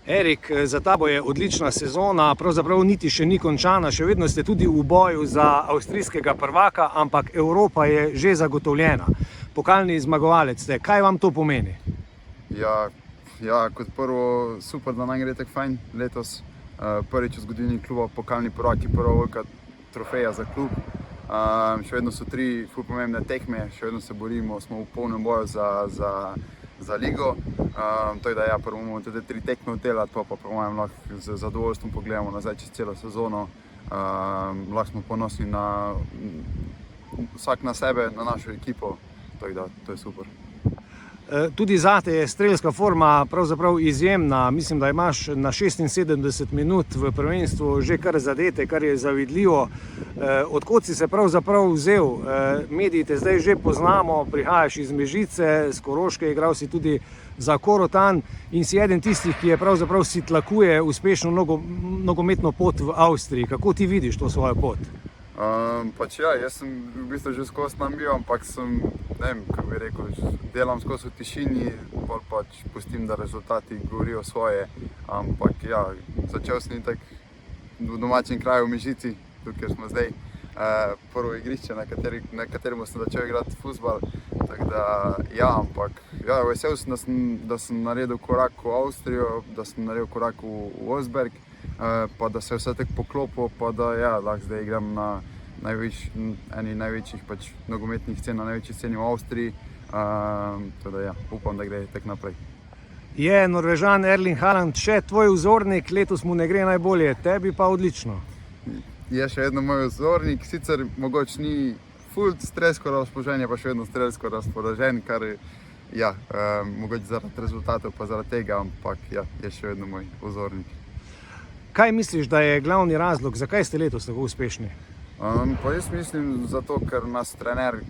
Erik, za tabo je odlična sezona, pravzaprav niti še ni končana, še vedno ste tudi v boju za avstrijskega prvaka, ampak Evropa je že zagotovljena. Pokalni zmagovalec ste. Kaj vam to pomeni? Ja, kot prvo super, da nam gre tako fajn letos. Prvič v zgodovini kluba pokalni prvaki, prva velika trofeja za klub. Še vedno so 3 ful pomembne tekme, še vedno se borimo, smo v polnem boju za ligo. Tako da ja, prvo bomo tudi 3 tekme oddelati, pa po mojem lahko z zadovoljstvom pogledamo nazaj čez celo sezono. Lahko smo ponosni vsak na sebe, na našo ekipo, tako da to je super. Tudi zate je strelska forma pravzaprav izjemna. Mislim, da imaš na 76 minut v prvenstvu že kar zadete, kar je zavidljivo. Odkot si se pravzaprav vzel? Mediji te zdaj že poznamo, prihajaš iz Mežice, s Koroške, igral si tudi za Korotan in si eden tistih, ki je pravzaprav si tlakuje uspešno nogometno pot v Avstriji. Kako ti vidiš to svojo pot? Jaz sem v bistvu že skozi tam bil, ampak sem, ne vem, kako bi rekel, delam skozi v tišini, bolj pač pustim, da rezultati govorijo svoje. Ampak ja, začel sem tako v domačem kraju v Mežici, tukaj smo zdaj, prvo igrišče, na katerem sem začel igrati fuzbal. Tako da, ja, ampak ja, vesel sem, da sem naredil korak v Avstrijo, da sem naredil korak v Wolfsberg, pa da se je vse tako poklopilo, pa da ja, lahko zdaj igram na eni največjih pač nogometnih scen, na največji sceni v Avstriji. Tako da ja, upam, da gre tako naprej. Je Norvežan Erling Haaland še tvoj vzornik? Letos mu ne gre najbolje, tebi pa odlično. Je še vedno moj vzornik, sicer mogoče ni ful strelsko razpoložen, je pa še vedno strelsko razpoložen, kar ja, mogoče zaradi rezultatov pa zaradi tega, ampak ja, je še vedno moj vzornik. Kaj misliš, da je glavni razlog, zakaj ste letos tako uspešni? Pa jaz mislim zato, ker nas trener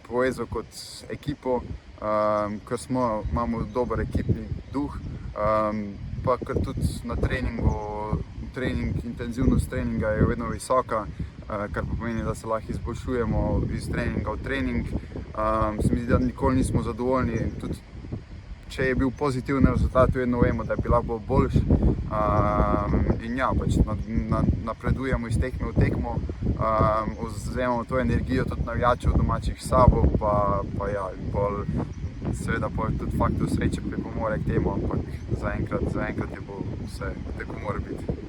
povezal kot ekipo, ker imamo dober ekipni duh, pa ker tudi na intenzivnost treninga je vedno visoka, kar pa pomeni, da se lahko izboljšujemo iz treninga v trening. Se mi zdi, da nikoli nismo zadovoljni, tudi če je bil pozitiven rezultat, vedno vemo, da je bila bolj boljši. In ja, pač napredujemo iz tekme v tekmo, vzemamo to energijo tudi navijačev domačih s sabo, pa ja, seveda tudi faktor sreče pripomore k temu, ampak zaenkrat je bo vse tako mora biti.